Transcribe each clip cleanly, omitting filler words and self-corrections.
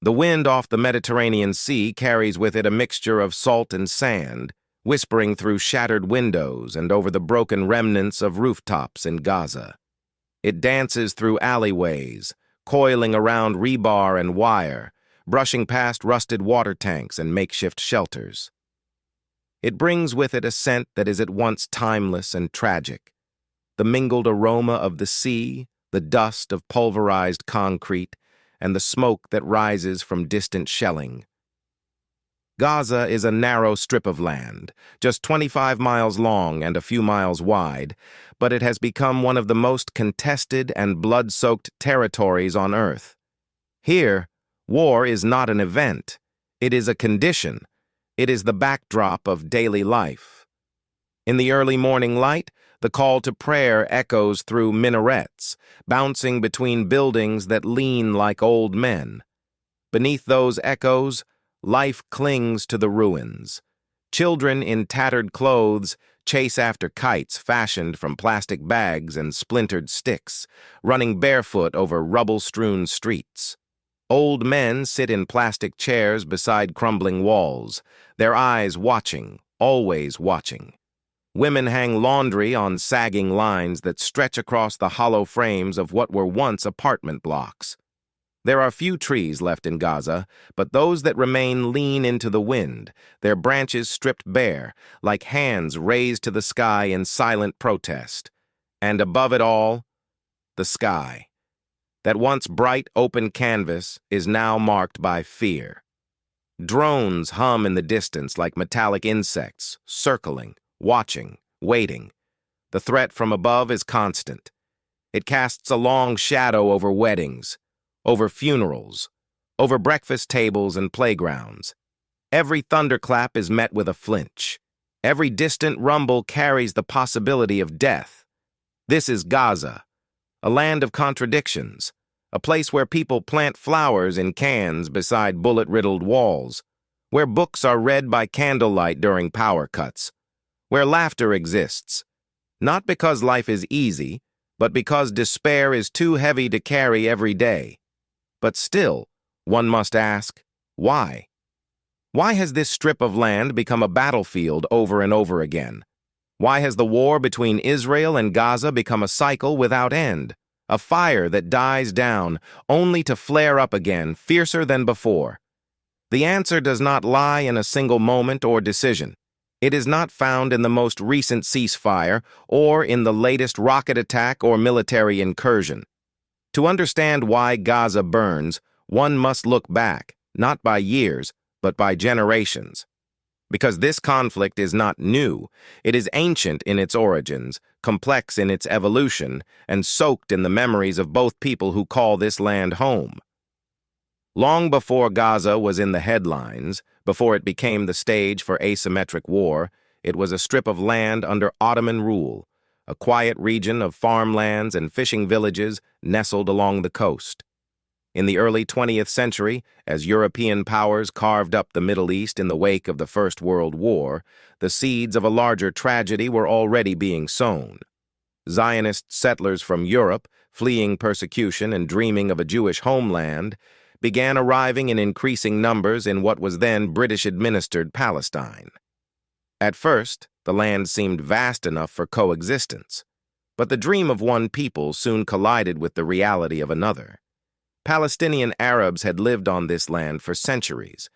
The wind off the Mediterranean Sea carries with it a mixture of salt and sand, whispering through shattered windows and over the broken remnants of rooftops in Gaza. It dances through alleyways, coiling around rebar and wire, brushing past rusted water tanks and makeshift shelters. It brings with it a scent that is at once timeless and tragic, the mingled aroma of the sea, the dust of pulverized concrete, and the smoke that rises from distant shelling. Gaza is a narrow strip of land, just 25 miles long and a few miles wide, but it has become one of the most contested and blood-soaked territories on Earth. Here, war is not an event. It is a condition. It is the backdrop of daily life. In the early morning light, the call to prayer echoes through minarets, bouncing between buildings that lean like old men. Beneath those echoes, life clings to the ruins. Children in tattered clothes chase after kites fashioned from plastic bags and splintered sticks, running barefoot over rubble-strewn streets. Old men sit in plastic chairs beside crumbling walls, their eyes watching, always watching. Women hang laundry on sagging lines that stretch across the hollow frames of what were once apartment blocks. There are few trees left in Gaza, but those that remain lean into the wind, their branches stripped bare, like hands raised to the sky in silent protest. And above it all, the sky. That once bright, open canvas is now marked by fear. Drones hum in the distance like metallic insects, circling, watching, waiting. The threat from above is constant. It casts a long shadow over weddings, over funerals, over breakfast tables and playgrounds. Every thunderclap is met with a flinch. Every distant rumble carries the possibility of death. This is Gaza, a land of contradictions, a place where people plant flowers in cans beside bullet-riddled walls, where books are read by candlelight during power cuts, where laughter exists, not because life is easy, but because despair is too heavy to carry every day. But still, one must ask, why? Why has this strip of land become a battlefield over and over again? Why has the war between Israel and Gaza become a cycle without end, a fire that dies down only to flare up again, fiercer than before? The answer does not lie in a single moment or decision. It is not found in the most recent ceasefire or in the latest rocket attack or military incursion. To understand why Gaza burns, one must look back, not by years, but by generations. Because this conflict is not new, it is ancient in its origins, complex in its evolution, and soaked in the memories of both people who call this land home. Long before Gaza was in the headlines, before it became the stage for asymmetric war, it was a strip of land under Ottoman rule, a quiet region of farmlands and fishing villages nestled along the coast. In the early 20th century, as European powers carved up the Middle East in the wake of the First World War, the seeds of a larger tragedy were already being sown. Zionist settlers from Europe, fleeing persecution and dreaming of a Jewish homeland, began arriving in increasing numbers in what was then British-administered Palestine. At first, the land seemed vast enough for coexistence, but the dream of one people soon collided with the reality of another. Palestinian Arabs had lived on this land for centuries.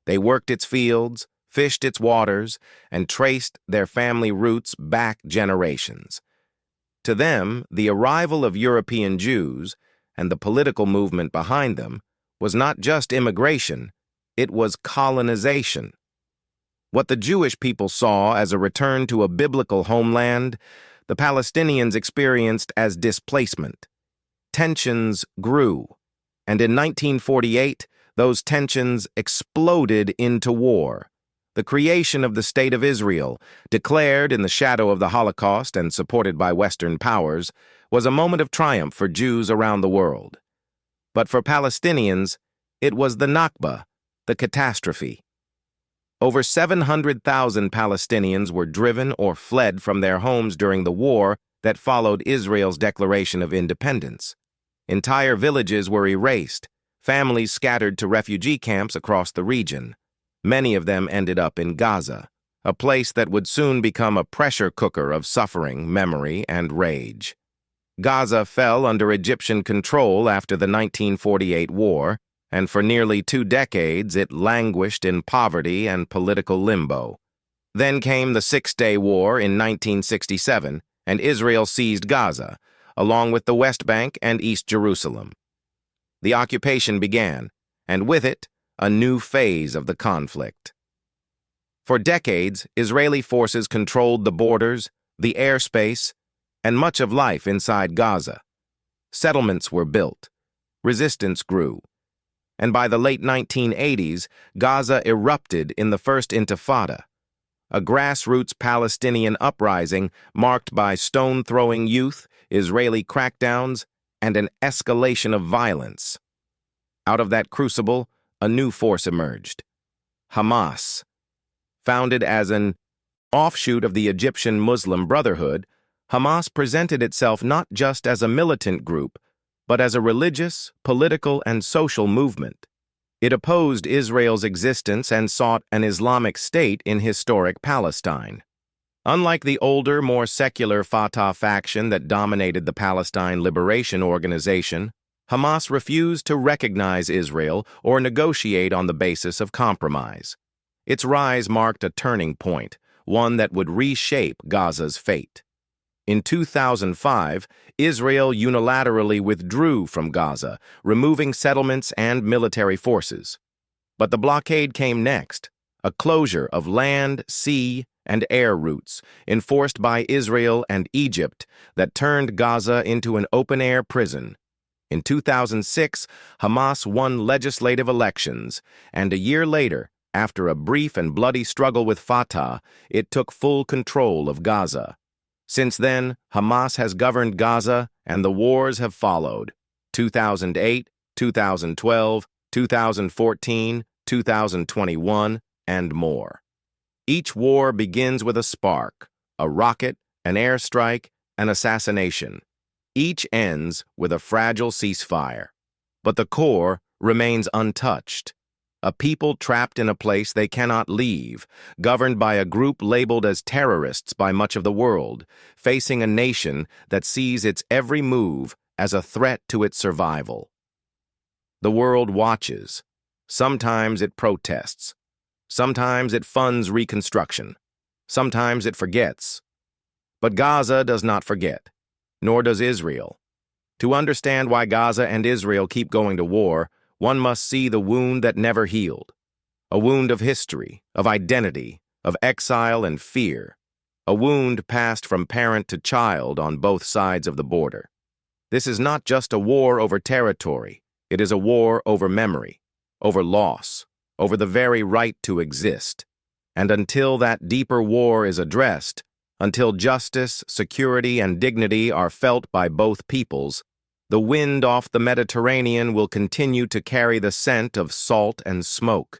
They worked its fields, fished its waters, and traced their family roots back generations. To them, the arrival of European Jews and the political movement behind them was not just immigration, it was colonization. What the Jewish people saw as a return to a biblical homeland, the Palestinians experienced as displacement. Tensions grew, and in 1948, those tensions exploded into war. The creation of the State of Israel, declared in the shadow of the Holocaust and supported by Western powers, was a moment of triumph for Jews around the world. But for Palestinians, it was the Nakba, the catastrophe. Over 700,000 Palestinians were driven or fled from their homes during the war that followed Israel's declaration of independence. Entire villages were erased, Families scattered to refugee camps across the region. Many of them ended up in Gaza, a place that would soon become a pressure cooker of suffering, memory, and rage. Gaza fell under Egyptian control after the 1948 war, and for nearly 2 decades it languished in poverty and political limbo. Then came the Six-Day War in 1967, and Israel seized Gaza, along with the West Bank and East Jerusalem. The occupation began, and with it, a new phase of the conflict. For decades, Israeli forces controlled the borders, the airspace, and much of life inside Gaza. Settlements were built, resistance grew, and by the late 1980s, Gaza erupted in the First Intifada, a grassroots Palestinian uprising marked by stone-throwing youth, Israeli crackdowns, and an escalation of violence. Out of that crucible, a new force emerged: Hamas. Founded as an offshoot of the Egyptian Muslim Brotherhood, Hamas presented itself not just as a militant group, but as a religious, political, and social movement. It opposed Israel's existence and sought an Islamic state in historic Palestine. Unlike the older, more secular Fatah faction that dominated the Palestine Liberation Organization, Hamas refused to recognize Israel or negotiate on the basis of compromise. Its rise marked a turning point, one that would reshape Gaza's fate. In 2005, Israel unilaterally withdrew from Gaza, removing settlements and military forces. But the blockade came next, a closure of land, sea, and air routes enforced by Israel and Egypt that turned Gaza into an open-air prison. In 2006, Hamas won legislative elections, and a year later, after a brief and bloody struggle with Fatah, it took full control of Gaza. Since then, Hamas has governed Gaza, and the wars have followed: 2008, 2012, 2014, 2021, and more. Each war begins with a spark, a rocket, an airstrike, an assassination. Each ends with a fragile ceasefire. But the core remains untouched. A people trapped in a place they cannot leave, governed by a group labeled as terrorists by much of the world, facing a nation that sees its every move as a threat to its survival. The world watches. Sometimes it protests. Sometimes it funds reconstruction. Sometimes it forgets. But Gaza does not forget, nor does Israel. To understand why Gaza and Israel keep going to war, one must see the wound that never healed. A wound of history, of identity, of exile and fear. A wound passed from parent to child on both sides of the border. This is not just a war over territory. It is a war over memory, over loss, over the very right to exist. And until that deeper war is addressed, until justice, security, and dignity are felt by both peoples, the wind off the Mediterranean will continue to carry the scent of salt and smoke.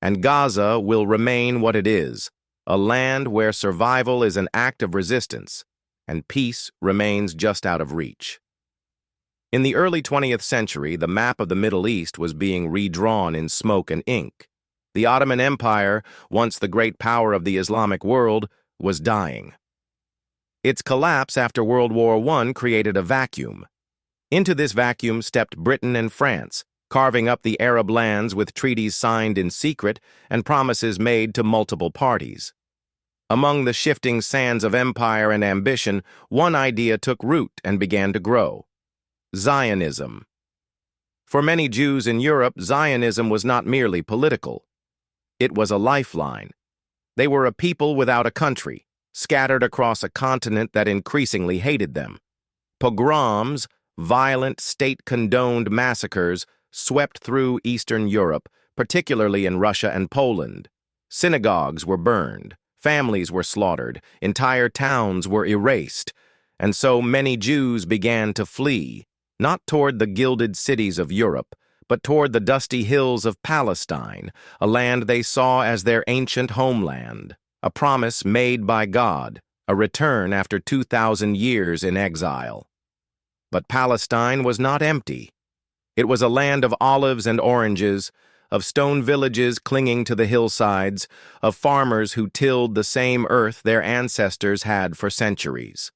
And Gaza will remain what it is, a land where survival is an act of resistance, and peace remains just out of reach. In the early 20th century, the map of the Middle East was being redrawn in smoke and ink. The Ottoman Empire, once the great power of the Islamic world, was dying. Its collapse after World War I created a vacuum. Into this vacuum stepped Britain and France, carving up the Arab lands with treaties signed in secret and promises made to multiple parties. Among the shifting sands of empire and ambition, one idea took root and began to grow: Zionism. For many Jews in Europe, Zionism was not merely political. It was a lifeline. They were a people without a country, scattered across a continent that increasingly hated them. Pogroms, violent, state-condoned massacres swept through Eastern Europe, particularly in Russia and Poland. Synagogues were burned, families were slaughtered, entire towns were erased, and so many Jews began to flee, not toward the gilded cities of Europe, but toward the dusty hills of Palestine, a land they saw as their ancient homeland, a promise made by God, a return after 2,000 years in exile. But Palestine was not empty. It was a land of olives and oranges, of stone villages clinging to the hillsides, of farmers who tilled the same earth their ancestors had for centuries.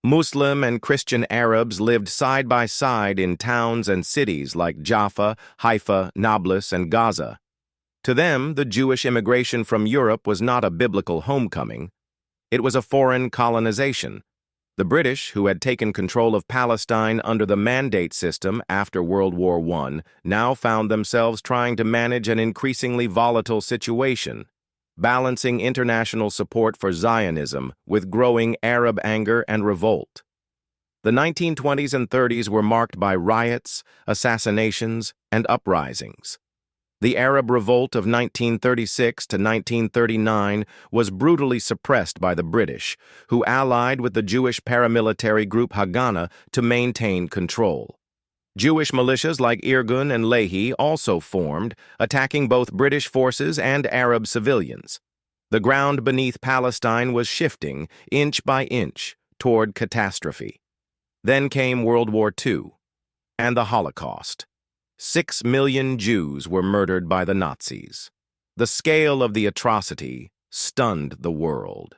Muslim and Christian Arabs lived side by side in towns and cities like Jaffa, Haifa, Nablus, and Gaza. To them, the Jewish immigration from Europe was not a biblical homecoming. It was a foreign colonization. The British, who had taken control of Palestine under the Mandate system after World War I, now found themselves trying to manage an increasingly volatile situation, balancing international support for Zionism with growing Arab anger and revolt. The 1920s and 30s were marked by riots, assassinations, and uprisings. The Arab Revolt of 1936 to 1939 was brutally suppressed by the British, who allied with the Jewish paramilitary group Haganah to maintain control. Jewish militias like Irgun and Lehi also formed, attacking both British forces and Arab civilians. The ground beneath Palestine was shifting, inch by inch, toward catastrophe. Then came World War II and the Holocaust. 6 million Jews were murdered by the Nazis. The scale of the atrocity stunned the world.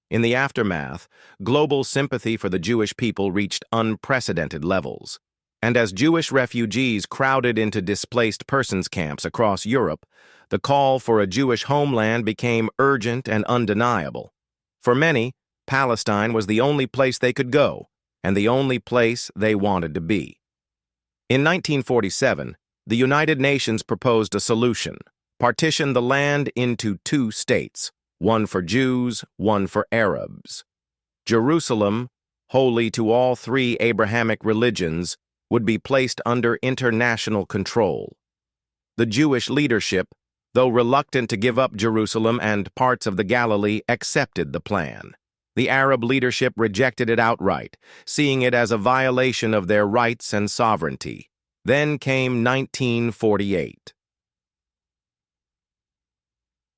In the aftermath, global sympathy for the Jewish people reached unprecedented levels. And as Jewish refugees crowded into displaced persons camps across Europe, the call for a Jewish homeland became urgent and undeniable. For many, Palestine was the only place they could go, and the only place they wanted to be. In 1947, the United Nations proposed a solution: partition the land into 2 states, one for Jews, one for Arabs. Jerusalem, holy to all 3 Abrahamic religions, would be placed under international control. The Jewish leadership, though reluctant to give up Jerusalem and parts of the Galilee, accepted the plan. The Arab leadership rejected it outright, seeing it as a violation of their rights and sovereignty. Then came 1948.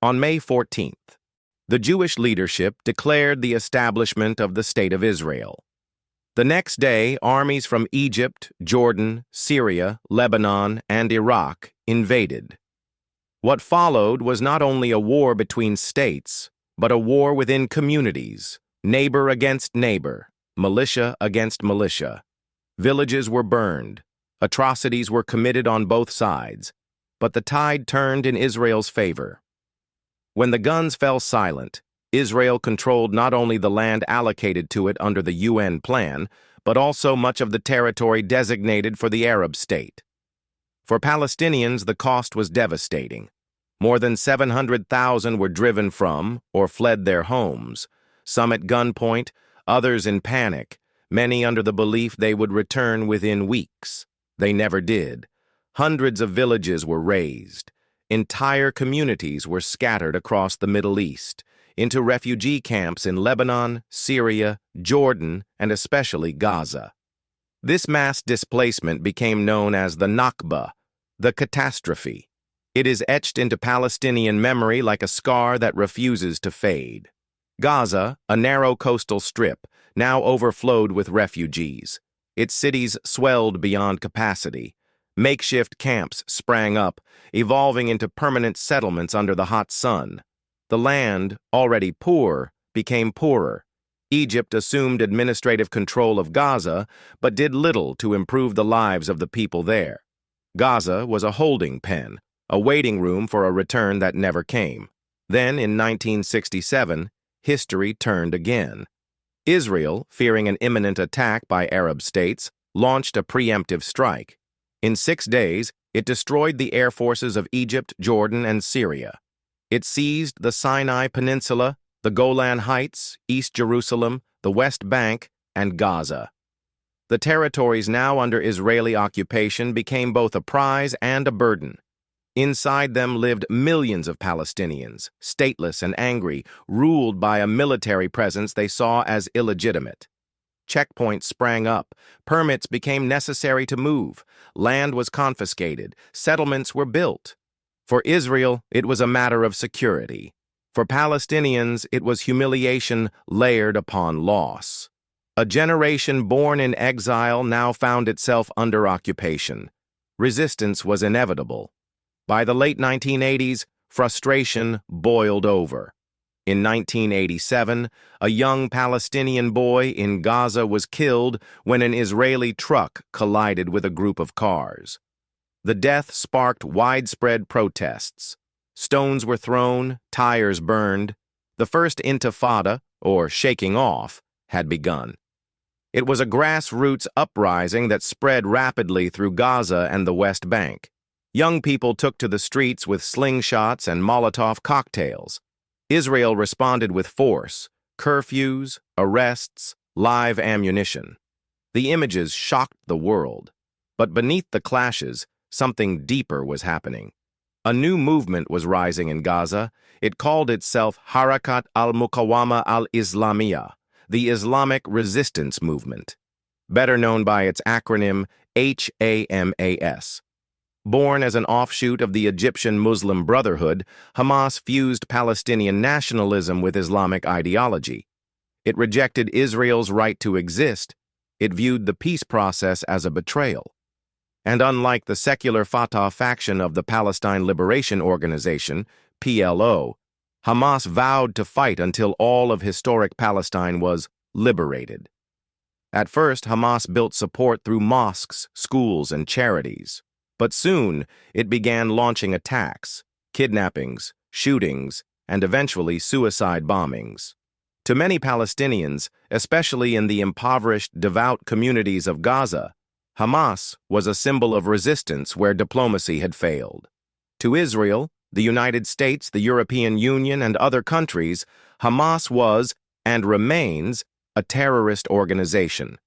On May 14th, the Jewish leadership declared the establishment of the State of Israel. The next day, armies from Egypt, Jordan, Syria, Lebanon, and Iraq invaded. What followed was not only a war between states, but a war within communities, neighbor against neighbor, militia against militia. Villages were burned. Atrocities were committed on both sides, but the tide turned in Israel's favor. When the guns fell silent, Israel controlled not only the land allocated to it under the UN plan, but also much of the territory designated for the Arab state. For Palestinians, the cost was devastating. More than 700,000 were driven from or fled their homes, some at gunpoint, others in panic, many under the belief they would return within weeks. They never did. Hundreds of villages were razed. Entire communities were scattered across the Middle East, into refugee camps in Lebanon, Syria, Jordan, and especially Gaza. This mass displacement became known as the Nakba, the catastrophe. It is etched into Palestinian memory like a scar that refuses to fade. Gaza, a narrow coastal strip, now overflowed with refugees. Its cities swelled beyond capacity. Makeshift camps sprang up, evolving into permanent settlements under the hot sun. The land, already poor, became poorer. Egypt assumed administrative control of Gaza, but did little to improve the lives of the people there. Gaza was a holding pen, a waiting room for a return that never came. Then, in 1967, history turned again. Israel, fearing an imminent attack by Arab states, launched a preemptive strike. In 6 days, it destroyed the air forces of Egypt, Jordan, and Syria. It seized the Sinai Peninsula, the Golan Heights, East Jerusalem, the West Bank, and Gaza. The territories now under Israeli occupation became both a prize and a burden. Inside them lived millions of Palestinians, stateless and angry, ruled by a military presence they saw as illegitimate. Checkpoints sprang up, permits became necessary to move, land was confiscated, settlements were built. For Israel, it was a matter of security. For Palestinians, it was humiliation layered upon loss. A generation born in exile now found itself under occupation. Resistance was inevitable. By the late 1980s, frustration boiled over. In 1987, a young Palestinian boy in Gaza was killed when an Israeli truck collided with a group of cars. The death sparked widespread protests. Stones were thrown, tires burned. The first intifada, or shaking off, had begun. It was a grassroots uprising that spread rapidly through Gaza and the West Bank. Young people took to the streets with slingshots and Molotov cocktails. Israel responded with force, curfews, arrests, live ammunition. The images shocked the world. But beneath the clashes, something deeper was happening. A new movement was rising in Gaza. It called itself Harakat al-Muqawama al-Islamiyya, the Islamic Resistance Movement, better known by its acronym HAMAS. Born as an offshoot of the Egyptian Muslim Brotherhood, Hamas fused Palestinian nationalism with Islamic ideology. It rejected Israel's right to exist. It viewed the peace process as a betrayal. And unlike the secular Fatah faction of the Palestine Liberation Organization, PLO, Hamas vowed to fight until all of historic Palestine was liberated. At first, Hamas built support through mosques, schools, and charities. But soon, it began launching attacks, kidnappings, shootings, and eventually suicide bombings. To many Palestinians, especially in the impoverished, devout communities of Gaza, Hamas was a symbol of resistance where diplomacy had failed. To Israel, the United States, the European Union, and other countries, Hamas was, and remains, a terrorist organization.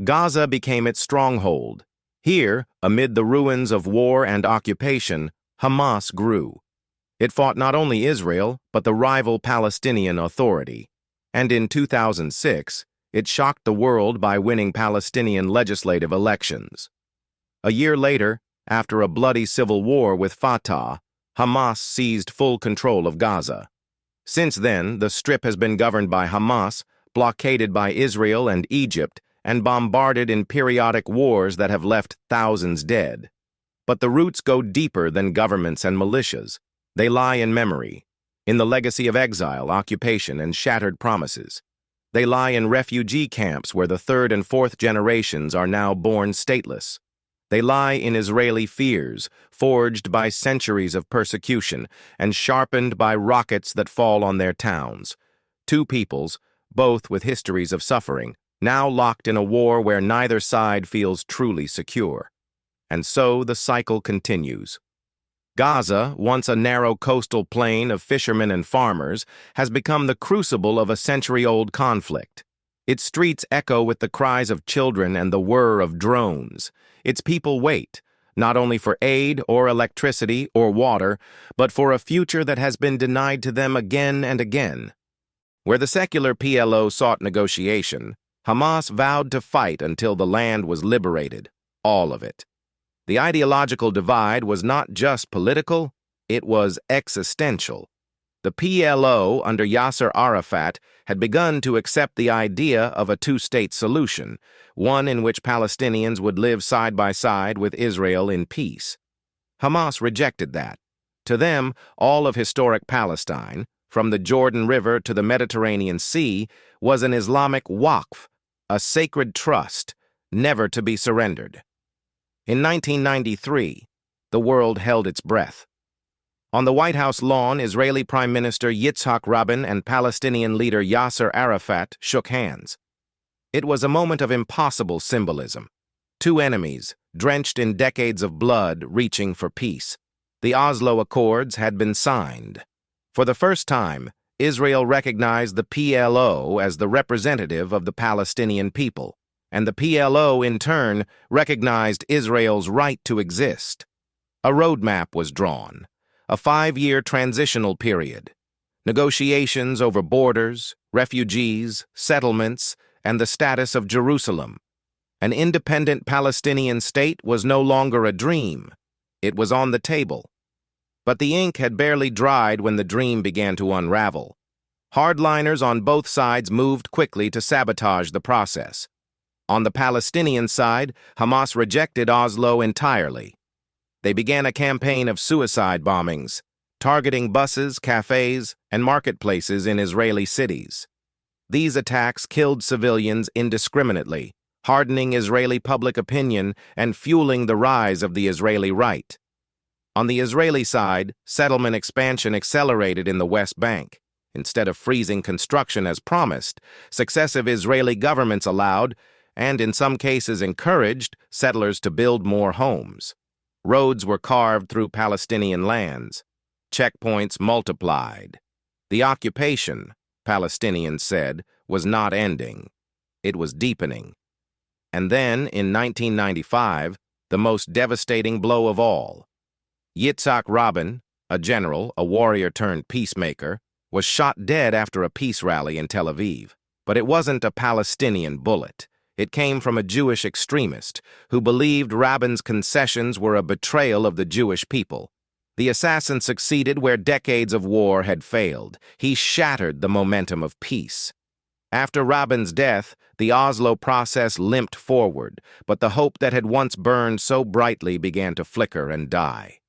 Gaza became its stronghold. Here, amid the ruins of war and occupation, Hamas grew. It fought not only Israel, but the rival Palestinian Authority. And in 2006, it shocked the world by winning Palestinian legislative elections. A year later, after a bloody civil war with Fatah, Hamas seized full control of Gaza. Since then, the Strip has been governed by Hamas, blockaded by Israel and Egypt, and bombarded in periodic wars that have left thousands dead. But the roots go deeper than governments and militias. They lie in memory, in the legacy of exile, occupation, and shattered promises. They lie in refugee camps where the third and fourth generations are now born stateless. They lie in Israeli fears, forged by centuries of persecution and sharpened by rockets that fall on their towns. Two peoples, both with histories of suffering, now locked in a war where neither side feels truly secure. And so the cycle continues. Gaza, once a narrow coastal plain of fishermen and farmers, has become the crucible of a century-old conflict. Its streets echo with the cries of children and the whir of drones. Its people wait, not only for aid or electricity or water, but for a future that has been denied to them again and again. Where the secular PLO sought negotiation, Hamas vowed to fight until the land was liberated, all of it. The ideological divide was not just political, it was existential. The PLO, under Yasser Arafat, had begun to accept the idea of a two-state solution, one in which Palestinians would live side by side with Israel in peace. Hamas rejected that. To them, all of historic Palestine, from the Jordan River to the Mediterranean Sea, was an Islamic waqf, a sacred trust, never to be surrendered. In 1993, the world held its breath. On the White House lawn, Israeli Prime Minister Yitzhak Rabin and Palestinian leader Yasser Arafat shook hands. It was a moment of impossible symbolism. Two enemies, drenched in decades of blood, reaching for peace. The Oslo Accords had been signed. For the first time, Israel recognized the PLO as the representative of the Palestinian people, and the PLO, in turn, recognized Israel's right to exist. A roadmap was drawn. A 5-year transitional period. Negotiations over borders, refugees, settlements, and the status of Jerusalem. An independent Palestinian state was no longer a dream. It was on the table. But the ink had barely dried when the dream began to unravel. Hardliners on both sides moved quickly to sabotage the process. On the Palestinian side, Hamas rejected Oslo entirely. They began a campaign of suicide bombings, targeting buses, cafes, and marketplaces in Israeli cities. These attacks killed civilians indiscriminately, hardening Israeli public opinion and fueling the rise of the Israeli right. On the Israeli side, settlement expansion accelerated in the West Bank. Instead of freezing construction as promised, successive Israeli governments allowed, and in some cases encouraged, settlers to build more homes. Roads were carved through Palestinian lands. Checkpoints multiplied. The occupation, Palestinians said, was not ending. It was deepening. And then, in 1995, the most devastating blow of all. Yitzhak Rabin, a general, a warrior turned peacemaker, was shot dead after a peace rally in Tel Aviv. But it wasn't a Palestinian bullet. It came from a Jewish extremist who believed Rabin's concessions were a betrayal of the Jewish people. The assassin succeeded where decades of war had failed. He shattered the momentum of peace. After Rabin's death, the Oslo process limped forward, but the hope that had once burned so brightly began to flicker and die.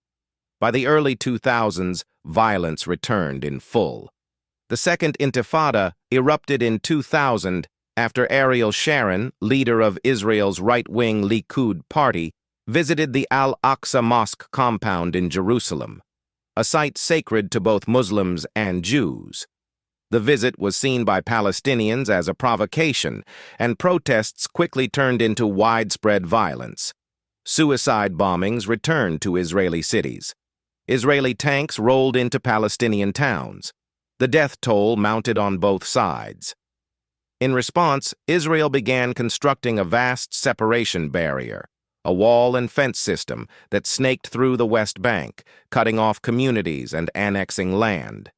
By the early 2000s, violence returned in full. The Second Intifada erupted in 2000 after Ariel Sharon, leader of Israel's right-wing Likud party, visited the Al-Aqsa Mosque compound in Jerusalem, a site sacred to both Muslims and Jews. The visit was seen by Palestinians as a provocation, and protests quickly turned into widespread violence. Suicide bombings returned to Israeli cities. Israeli tanks rolled into Palestinian towns. The death toll mounted on both sides. In response, Israel began constructing a vast separation barrier, a wall and fence system that snaked through the West Bank, cutting off communities and annexing land.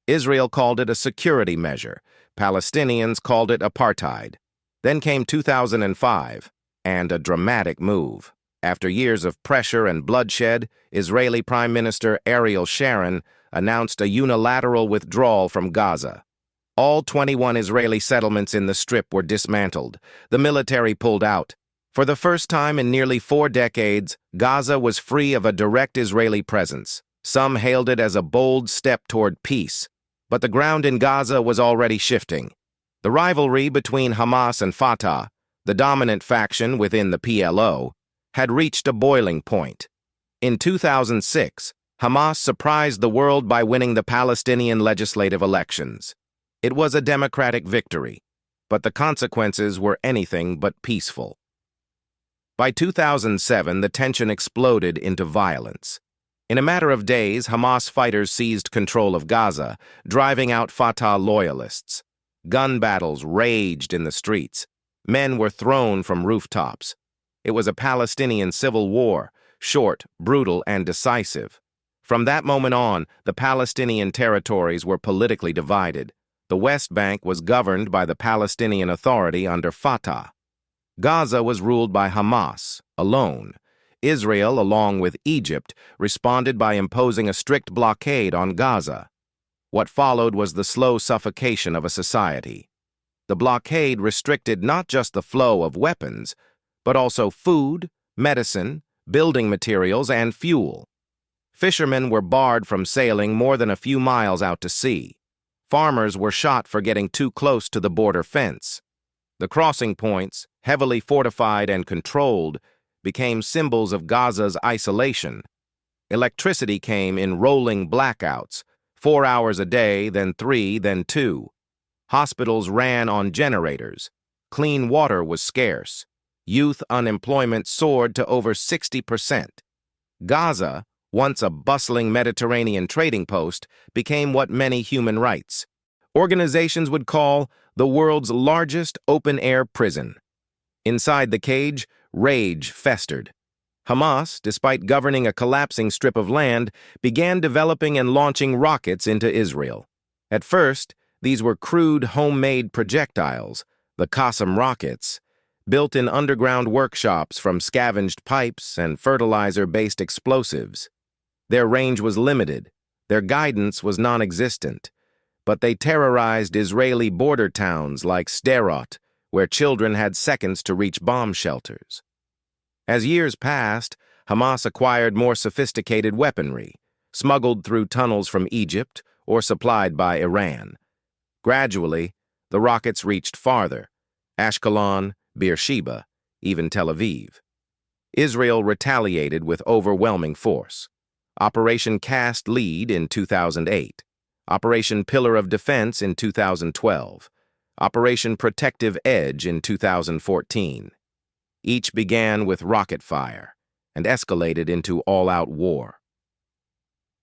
Israel called it a security measure. Palestinians called it apartheid. Then came 2005, and a dramatic move. After years of pressure and bloodshed, Israeli Prime Minister Ariel Sharon announced a unilateral withdrawal from Gaza. All 21 Israeli settlements in the Strip were dismantled. The military pulled out. For the first time in nearly 4 decades, Gaza was free of a direct Israeli presence. Some hailed it as a bold step toward peace. But the ground in Gaza was already shifting. The rivalry between Hamas and Fatah, the dominant faction within the PLO, had reached a boiling point. In 2006, Hamas surprised the world by winning the Palestinian legislative elections. It was a democratic victory, but the consequences were anything but peaceful. By 2007, the tension exploded into violence. In a matter of days, Hamas fighters seized control of Gaza, driving out Fatah loyalists. Gun battles raged in the streets. Men were thrown from rooftops. It was a Palestinian civil war, short, brutal, and decisive. From that moment on, the Palestinian territories were politically divided. The West Bank was governed by the Palestinian Authority under Fatah. Gaza was ruled by Hamas, alone. Israel, along with Egypt, responded by imposing a strict blockade on Gaza. What followed was the slow suffocation of a society. The blockade restricted not just the flow of weapons, but also food, medicine, building materials, and fuel. Fishermen were barred from sailing more than a few miles out to sea. Farmers were shot for getting too close to the border fence. The crossing points, heavily fortified and controlled, became symbols of Gaza's isolation. Electricity came in rolling blackouts, 4 hours a day, then 3, then 2. Hospitals ran on generators. Clean water was scarce. Youth unemployment soared to over 60%. Gaza, once a bustling Mediterranean trading post, became what many human rights organizations would call the world's largest open-air prison. Inside the cage, rage festered. Hamas, despite governing a collapsing strip of land, began developing and launching rockets into Israel. At first, these were crude homemade projectiles, the Qassam rockets, built in underground workshops from scavenged pipes and fertilizer-based explosives. Their range was limited, their guidance was non-existent, but they terrorized Israeli border towns like Sderot, where children had seconds to reach bomb shelters. As years passed, Hamas acquired more sophisticated weaponry, smuggled through tunnels from Egypt or supplied by Iran. Gradually, the rockets reached farther: Ashkelon, Beersheba, even Tel Aviv. Israel retaliated with overwhelming force. Operation Cast Lead in 2008, Operation Pillar of Defense in 2012, Operation Protective Edge in 2014. Each began with rocket fire and escalated into all-out war.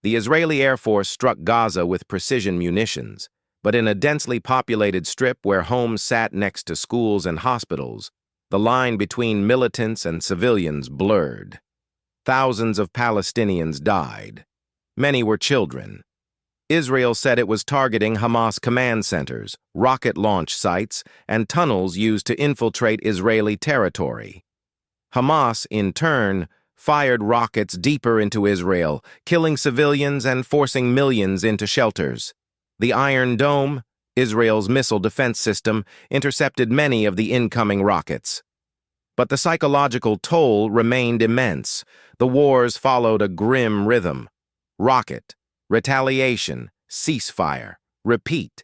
The Israeli Air Force struck Gaza with precision munitions, but in a densely populated strip where homes sat next to schools and hospitals, the line between militants and civilians blurred. Thousands of Palestinians died. Many were children. Israel said it was targeting Hamas command centers, rocket launch sites, and tunnels used to infiltrate Israeli territory. Hamas, in turn, fired rockets deeper into Israel, killing civilians and forcing millions into shelters. The Iron Dome, Israel's missile defense system, intercepted many of the incoming rockets. But the psychological toll remained immense. The wars followed a grim rhythm: rocket, retaliation, ceasefire, repeat.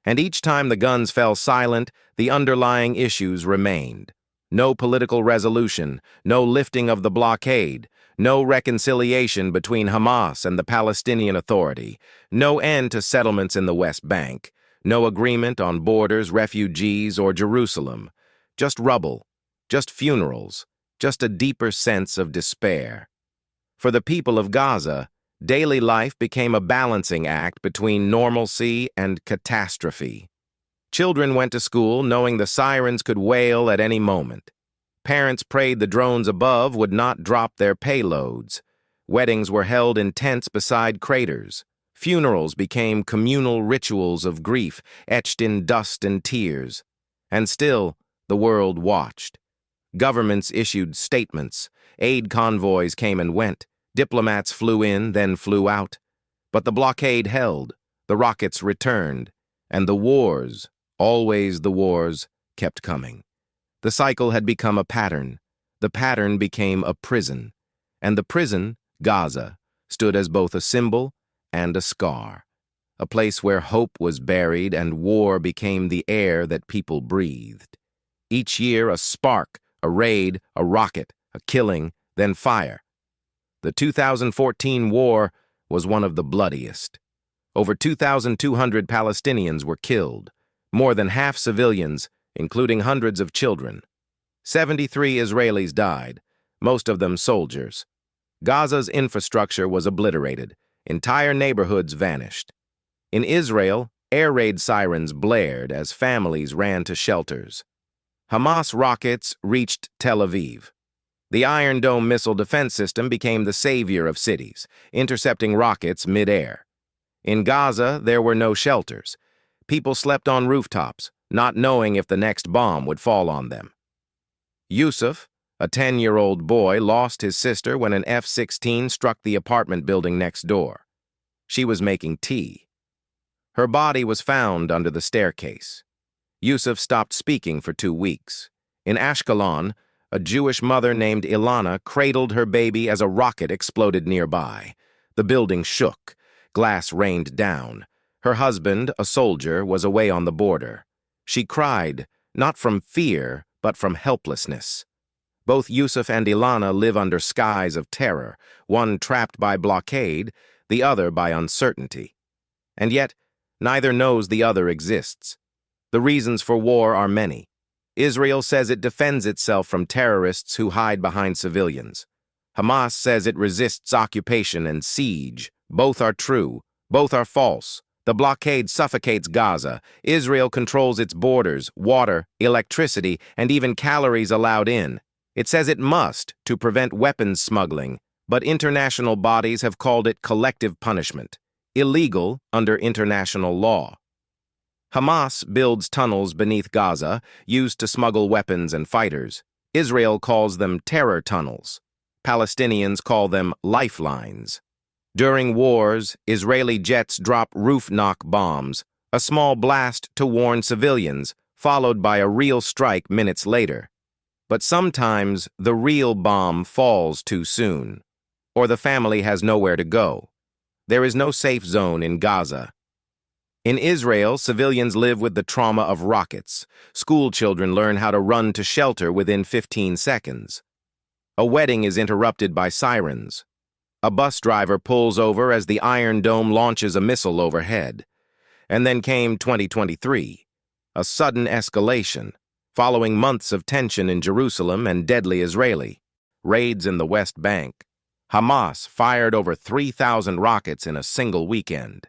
And each time the guns fell silent, the underlying issues remained. No political resolution, no lifting of the blockade, no reconciliation between Hamas and the Palestinian Authority, no end to settlements in the West Bank, no agreement on borders, refugees, or Jerusalem. Just rubble, just funerals, just a deeper sense of despair. For the people of Gaza, daily life became a balancing act between normalcy and catastrophe. Children went to school knowing the sirens could wail at any moment. Parents prayed the drones above would not drop their payloads. Weddings were held in tents beside craters. Funerals became communal rituals of grief, etched in dust and tears. And still, the world watched. Governments issued statements. Aid convoys came and went. Diplomats flew in, then flew out. But the blockade held. The rockets returned. And the wars, always the wars, kept coming. The cycle had become a pattern. The pattern became a prison. And the prison, Gaza, stood as both a symbol and a scar. A place where hope was buried and war became the air that people breathed. Each year a spark, a raid, a rocket, a killing, then fire. The 2014 war was one of the bloodiest. Over 2,200 Palestinians were killed, more than half civilians, including hundreds of children. 73 Israelis died, most of them soldiers. Gaza's infrastructure was obliterated. Entire neighborhoods vanished. In Israel, air raid sirens blared as families ran to shelters. Hamas rockets reached Tel Aviv. The Iron Dome missile defense system became the savior of cities, intercepting rockets mid-air. In Gaza, there were no shelters. People slept on rooftops, not knowing if the next bomb would fall on them. Yusuf, a 10-year-old boy, lost his sister when an F-16 struck the apartment building next door. She was making tea. Her body was found under the staircase. Yusuf stopped speaking for 2 weeks. In Ashkelon, a Jewish mother named Ilana cradled her baby as a rocket exploded nearby. The building shook. Glass rained down. Her husband, a soldier, was away on the border. She cried, not from fear, but from helplessness. Both Yusuf and Ilana live under skies of terror, one trapped by blockade, the other by uncertainty. And yet, neither knows the other exists. The reasons for war are many. Israel says it defends itself from terrorists who hide behind civilians. Hamas says it resists occupation and siege. Both are true. Both are false. The blockade suffocates Gaza. Israel controls its borders, water, electricity, and even calories allowed in. It says it must to prevent weapons smuggling, but international bodies have called it collective punishment, illegal under international law. Hamas builds tunnels beneath Gaza, used to smuggle weapons and fighters. Israel calls them terror tunnels. Palestinians call them lifelines. During wars, Israeli jets drop roof knock bombs, a small blast to warn civilians, followed by a real strike minutes later. But sometimes the real bomb falls too soon, or the family has nowhere to go. There is no safe zone in Gaza. In Israel, civilians live with the trauma of rockets. School children learn how to run to shelter within 15 seconds. A wedding is interrupted by sirens. A bus driver pulls over as the Iron Dome launches a missile overhead. And then came 2023, a sudden escalation, following months of tension in Jerusalem and deadly Israeli raids in the West Bank. Hamas fired over 3,000 rockets in a single weekend.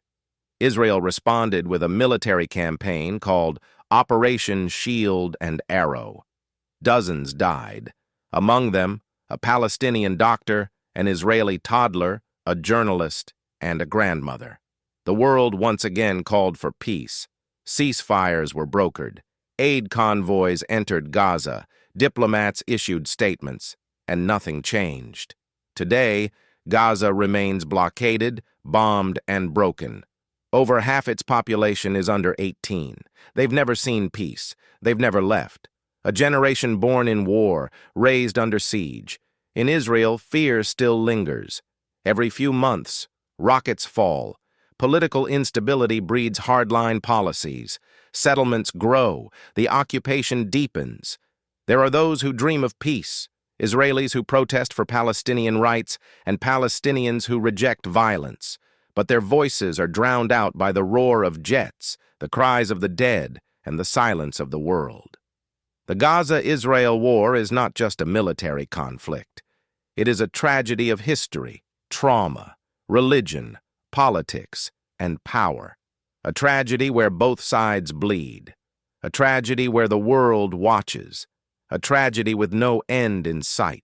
Israel responded with a military campaign called Operation Shield and Arrow. Dozens died, among them a Palestinian doctor, an Israeli toddler, a journalist, and a grandmother. The world once again called for peace. Ceasefires were brokered. Aid convoys entered Gaza. Diplomats issued statements, and nothing changed. Today, Gaza remains blockaded, bombed, and broken. Over half its population is under 18. They've never seen peace. They've never left. A generation born in war, raised under siege. In Israel, fear still lingers. Every few months, rockets fall. Political instability breeds hardline policies. Settlements grow. The occupation deepens. There are those who dream of peace, Israelis who protest for Palestinian rights, and Palestinians who reject violence. But their voices are drowned out by the roar of jets, the cries of the dead, and the silence of the world. The Gaza-Israel war is not just a military conflict. It is a tragedy of history, trauma, religion, politics, and power. A tragedy where both sides bleed. A tragedy where the world watches. A tragedy with no end in sight.